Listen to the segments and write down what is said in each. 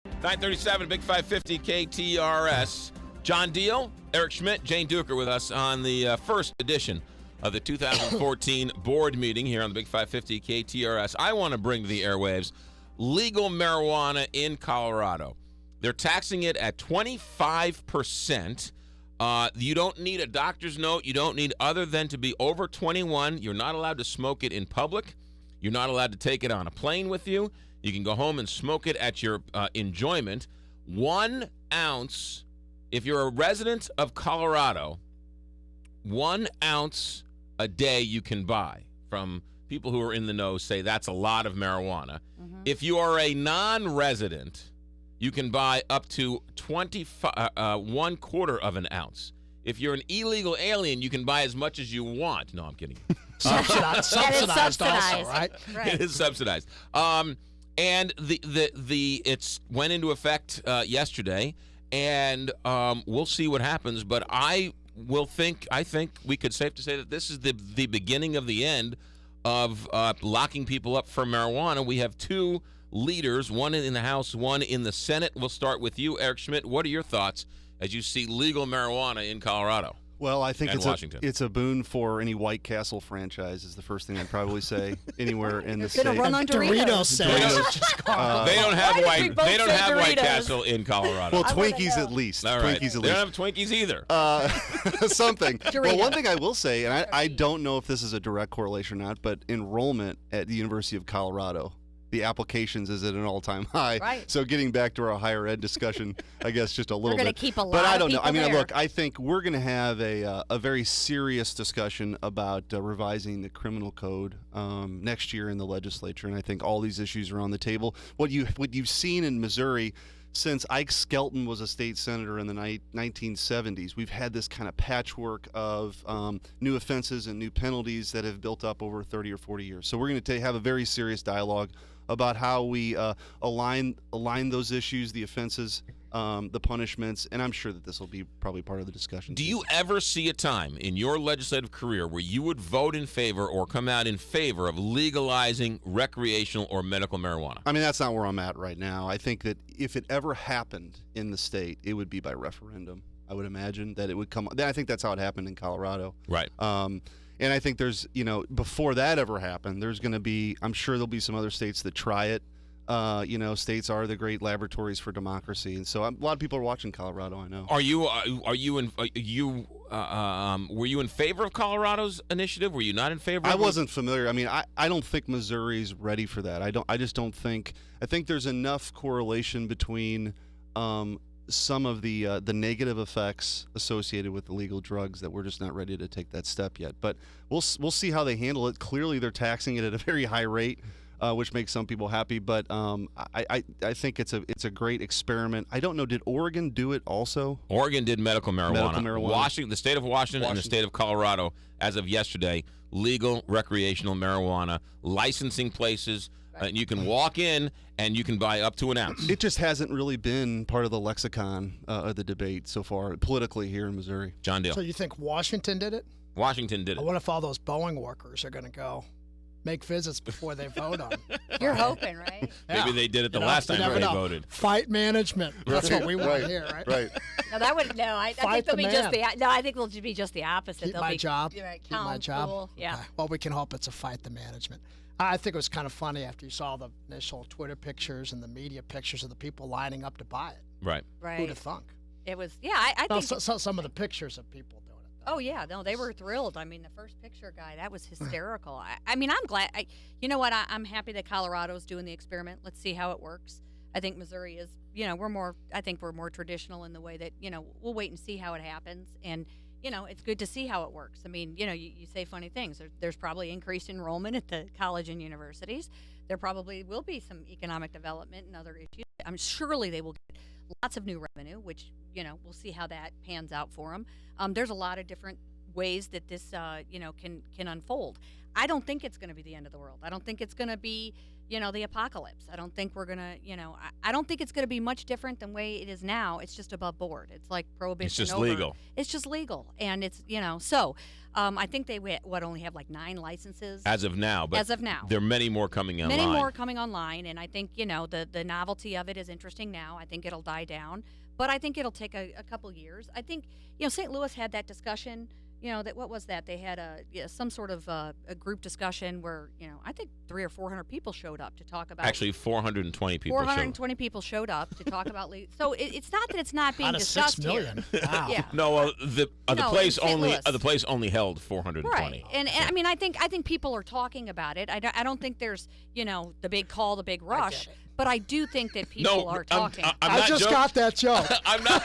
937, Big 550 KTRS. John Deal, Eric Schmidt, Jane Duker with us on the first edition of the 2014 board meeting here on the Big 550 KTRS. I want to bring to the airwaves legal marijuana in Colorado. They're taxing it at 25%. You don't need a doctor's note. You don't need other than to be over 21. You're not allowed to smoke it in public. You're not allowed to take it on a plane with you. You can go home and smoke it at your enjoyment. 1 ounce, if you're a resident of Colorado, 1 ounce a day you can buy. From people who are in the know say that's a lot of marijuana. Mm-hmm. If you are a non-resident, you can buy up to 1/4 of an ounce. If you're an illegal alien, you can buy as much as you want. No, I'm kidding. Subsidized also, right? It is subsidized. And it's went into effect yesterday, and we'll see what happens. But I think we could safe to say that this is the beginning of the end of locking people up for marijuana. We have two leaders, one in the House, one in the Senate. We'll start with you, Eric Schmidt. What are your thoughts as you see legal marijuana in Colorado? Well, I think it's a boon for any White Castle franchise is the first thing I'd probably say anywhere in the state. Gonna run on Doritos. They don't have White Castle in Colorado. Well, Twinkies at least. All right. Twinkies at least. They don't have Twinkies either. Something. Well, one thing I will say, and I don't know if this is a direct correlation or not, but enrollment at the University of Colorado, the applications is at an all-time high. Right. So getting back to our higher ed discussion, I guess just a little bit. We're going to keep a lot but I don't of know. people I mean, there. look, I think we're going to have a very serious discussion about revising the criminal code next year in the legislature, and I think all these issues are on the table. What you've seen in Missouri since Ike Skelton was a state senator in the 1970s, we've had this kind of patchwork of new offenses and new penalties that have built up over 30 or 40 years. So we're going to have a very serious dialogue about how we align those issues, the offenses, the punishments, and I'm sure that this will be probably part of the discussion. Do you ever see a time in your legislative career where you would vote in favor or come out in favor of legalizing recreational or medical marijuana? I mean, that's not where I'm at right now. I think that if it ever happened in the state, it would be by referendum. I would imagine that it would come. I think that's how it happened in Colorado. Right. And I think there's, before that ever happened, there's going to be, I'm sure there'll be some other states that try it. States are the great laboratories for democracy, and so a lot of people are watching Colorado. I know. Were you in favor of Colorado's initiative? Were you not in favor? I wasn't familiar. I mean, I don't think Missouri's ready for that. I just don't think. I think there's enough correlation between some of the negative effects associated with illegal drugs that we're just not ready to take that step yet. But we'll see how they handle it. Clearly, they're taxing it at a very high rate, which makes some people happy. But I think it's a great experiment. I don't know. Did Oregon do it also? Oregon did medical marijuana. Washington, the state of Washington and the state of Colorado, as of yesterday, legal recreational marijuana, licensing places. And you can walk in and you can buy up to an ounce. It just hasn't really been part of the lexicon of the debate so far politically here in Missouri. John Deal. So you think Washington did it? Washington did it. What if all those Boeing workers are going to go make visits before they vote on it? You're hoping, right? Maybe they did it the last time they voted. Fight management. That's what we want here, right? Right. No, that would no. I think they'll be I think they'll be just the opposite. Keep my job. Right, Keep my job. Cool. Yeah. Okay. Well, we can hope it's a fight the management. I think it was kind of funny after you saw the initial Twitter pictures and the media pictures of the people lining up to buy it. Right. Who'd have thunk? It was, I think. Some of the pictures of people doing it. Oh, yeah. No, they were thrilled. I mean, the first picture guy, that was hysterical. I mean, I'm glad. You know what? I'm happy that Colorado's doing the experiment. Let's see how it works. I think Missouri is, we're more traditional in the way that, we'll wait and see how it happens. And, it's good to see how it works. I mean, you say funny things. There's probably increased enrollment at the college and universities. There probably will be some economic development and other issues. Surely they will get lots of new revenue, which, we'll see how that pans out for them. There's a lot of different ways that this, can unfold. I don't think it's going to be the end of the world. I don't think it's going to be the apocalypse. I don't think we're going to, I don't think it's going to be much different than the way it is now. It's just above board. It's like prohibition. It's just over. legal. It's just legal. And it's, so I think they only have like 9 licenses. As of now. But as of now. There are many more coming online. Many more coming online. And I think, the novelty of it is interesting now. I think it'll die down. But I think it'll take a couple years. I think, St. Louis had that discussion. That what was that? They had some sort of a group discussion where I think 300 or 400 people showed up to talk about. Actually, 420 people. 420 people showed up to talk about. So it's not that it's not being out of discussed 6 million. here. Wow. Yeah. No, the place in St. only Louis. the place only held 420. Right, and I mean, I think people are talking about it. I don't think there's the big call, the big rush. But I do think that people are talking. I just got that joke. I'm not.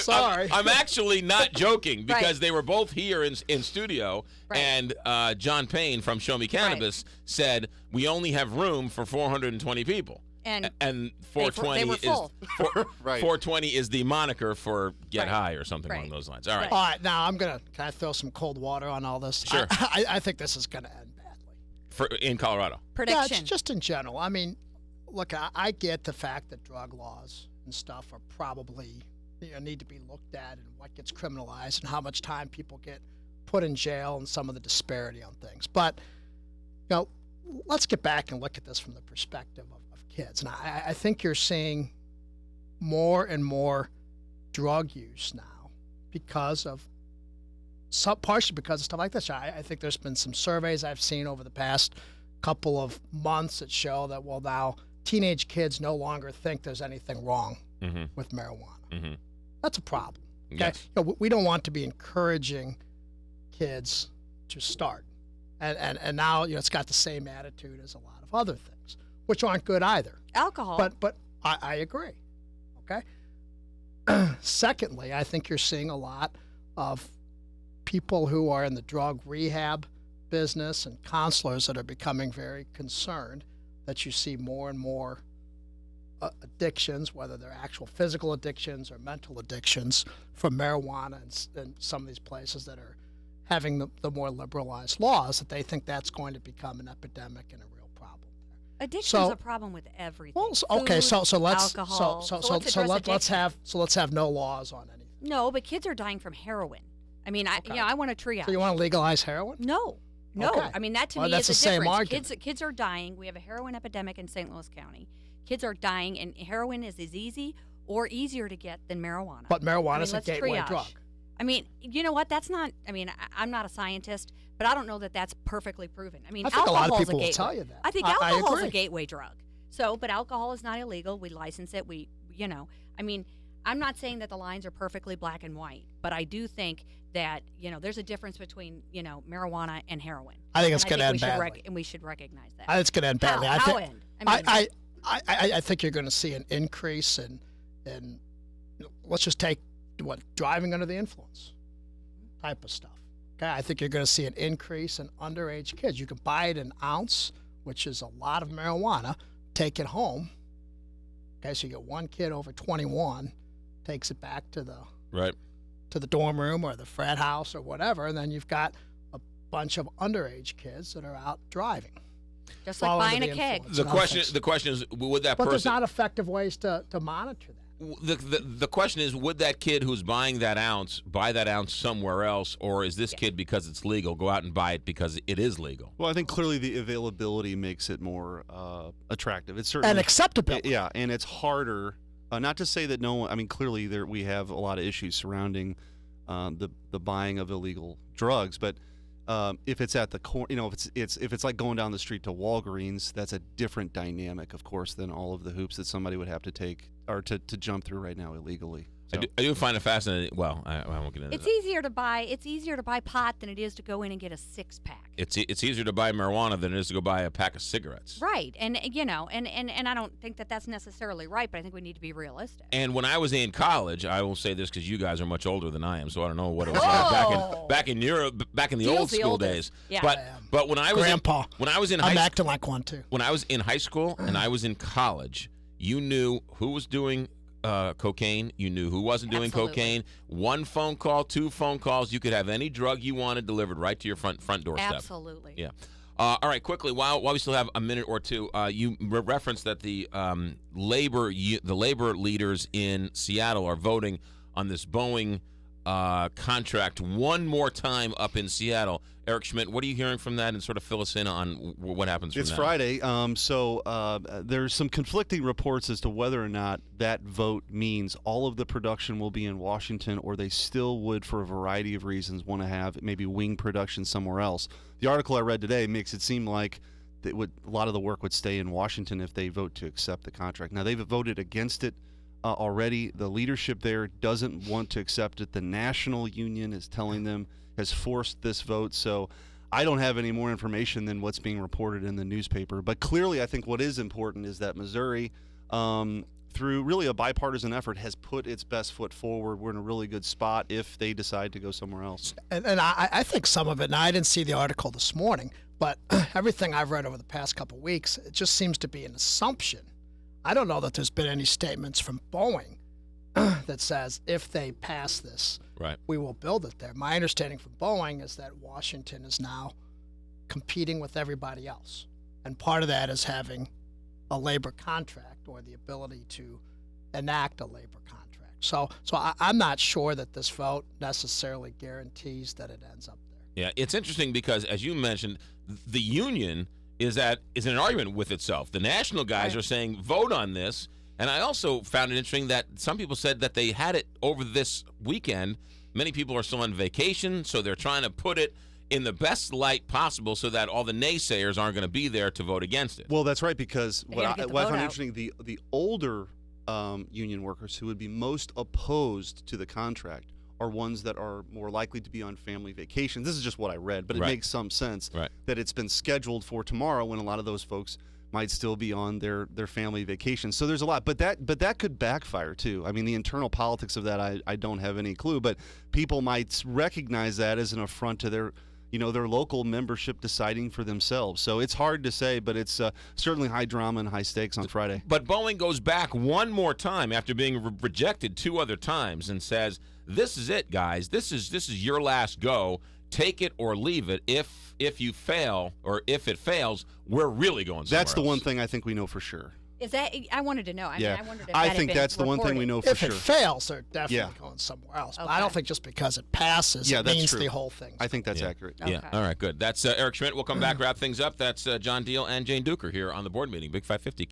Sorry. I'm actually not joking because Right. they were both here in studio, Right. and John Payne from Show Me Cannabis said we only have room for 420 people. And 420 they were full. is Right. 420 is the moniker for Get Right. High or something Right. along those lines. All right. All right, now can I throw some cold water on all this? Sure. I think this is going to end badly. In Colorado. Prediction. Yeah, just in general. I mean, look, I get the fact that drug laws and stuff are probably need to be looked at, and what gets criminalized and how much time people get put in jail and some of the disparity on things. But let's get back and look at this from the perspective of kids. And I think you're seeing more and more drug use now partially because of stuff like this. I think there's been some surveys I've seen over the past couple of months that show that, well, now teenage kids no longer think there's anything wrong with marijuana. Mm-hmm. That's a problem. Okay? Yes. We don't want to be encouraging kids to start. And now it's got the same attitude as a lot of other things, which aren't good either. Alcohol. But I agree. Okay. Secondly, I think you're seeing a lot of people who are in the drug rehab business and counselors that are becoming very concerned that you see more and more addictions, whether they're actual physical addictions or mental addictions, from marijuana and some of these places that are having the more liberalized laws, that they think that's going to become an epidemic and a real problem there. Addiction is a problem with everything. Well, okay, so let's alcohol. let's have no laws on anything. No, but kids are dying from heroin. I mean, I want to triage. So you want to legalize heroin? No. Okay. I mean, that to Well, me that's is the a same difference. argument. Kids are dying. We have a heroin epidemic in St. Louis County. Kids are dying, and heroin is as easy or easier to get than marijuana. But marijuana is a let's gateway triage. drug. I mean, you know what? That's not. I mean, I'm not a scientist, but I don't know that that's perfectly proven. I mean, I think a lot of alcohol's people a gateway. will tell you that. I think I alcohol is a agree. gateway drug. So, but alcohol is not illegal. We license it. I mean, I'm not saying that the lines are perfectly black and white, but I do think that there's a difference between marijuana and heroin. I think it's And going to end we should badly. and we should recognize that. I think it's going to end badly. How I think. end? I mean, I think you're going to see an increase in let's just take driving under the influence type of stuff. Okay, I think you're going to see an increase in underage kids. You can buy it an ounce, which is a lot of marijuana, take it home. Okay, so you get one kid over 21, takes it back to the dorm room or the frat house or whatever, and then you've got a bunch of underage kids that are out driving. just like fall buying under a the keg. influence. The question is, would that But person? there's not effective ways to monitor that. The question is, would that kid who's buying that ounce buy that ounce somewhere else, or is this kid, because it's legal, go out and buy it because it is legal? Well, I think clearly the availability makes it more attractive. It's certainly And acceptability. Yeah, and it's harder. Not to say that no one. I mean, clearly we have a lot of issues surrounding the buying of illegal drugs, but if it's at the corner, if it's like going down the street to Walgreens, that's a different dynamic, of course, than all of the hoops that somebody would have to take or to jump through right now illegally. So. I do find it fascinating. Well, I won't get into It's that. easier to buy. It's easier to buy pot than it is to go in and get a 6-pack. It's easier to buy marijuana than it is to go buy a pack of cigarettes. Right, and I don't think that that's necessarily right, but I think we need to be realistic. And when I was in college, I will say this because you guys are much older than I am, so I don't know what it was Oh. like back in Europe, back in the Steele's old the school oldest. days. Yeah. But when I was Grandpa. when I was in I'm high acting like one too. when I was in high school and I was in college, you knew who was doing cocaine. You knew who wasn't doing Absolutely. cocaine. 1 phone call, 2 phone calls, you could have any drug you wanted delivered right to your front doorstep. Absolutely. Yeah. All right, quickly, while we still have a minute or two, you referenced that the labor leaders in Seattle are voting on this Boeing contract one more time up in Seattle. Eric Schmidt, what are you hearing from that, and sort of fill us in on what happens from It's that? Friday, so there's some conflicting reports as to whether or not that vote means all of the production will be in Washington, or they still would, for a variety of reasons, want to have maybe wing production somewhere else. The article I read today makes it seem like a lot of the work would stay in Washington if they vote to accept the contract. Now, they've voted against it already. The leadership there doesn't want to accept it. The national union is telling them, has forced this vote. So I don't have any more information than what's being reported in the newspaper. But clearly, I think what is important is that Missouri, through really a bipartisan effort, has put its best foot forward. We're in a really good spot if they decide to go somewhere else. And I think some of it, and I didn't see the article this morning, but everything I've read over the past couple of weeks, it just seems to be an assumption. I don't know that there's been any statements from Boeing that says if they pass this, Right. we will build it there. My understanding from Boeing is that Washington is now competing with everybody else. And part of that is having a labor contract or the ability to enact a labor contract. So I'm not sure that this vote necessarily guarantees that it ends up there. Yeah, it's interesting because, as you mentioned, the union is in an argument with itself. The national guys are saying vote on this, and I also found it interesting that some people said that they had it over this weekend. Many people are still on vacation, so they're trying to put it in the best light possible so that all the naysayers aren't going to be there to vote against it. Well, that's right, because They what gotta I get the found vote out. interesting, the older union workers who would be most opposed to the contract are ones that are more likely to be on family vacations. This is just what I read, but it Right. makes some sense Right. that it's been scheduled for tomorrow when a lot of those folks might still be on their family vacation. So there's a lot, but that could backfire too. I mean, the internal politics of that, I don't have any clue, but people might recognize that as an affront to their local membership deciding for themselves. So it's hard to say, but it's certainly high drama and high stakes on Friday. But Boeing goes back one more time after being rejected two other times and says, "This is it, guys. This is your last go. Take it or leave it. If you fail, or if it fails, we're really going somewhere That's the one else." thing I think we know for sure. Is that? I wanted to know. I Yeah, mean, I wondered if I that had think been that's the one thing we reported. know for If sure. it fails, they're definitely Yeah. going somewhere else. But Okay. I don't think just because it passes, Yeah, it that's means true. the whole thing. I think that's Yeah. accurate. Yeah. Okay. All right, good. That's Eric Schmidt. We'll come back, wrap things up. That's John Deal and Jane Duker here on the board meeting, Big 550.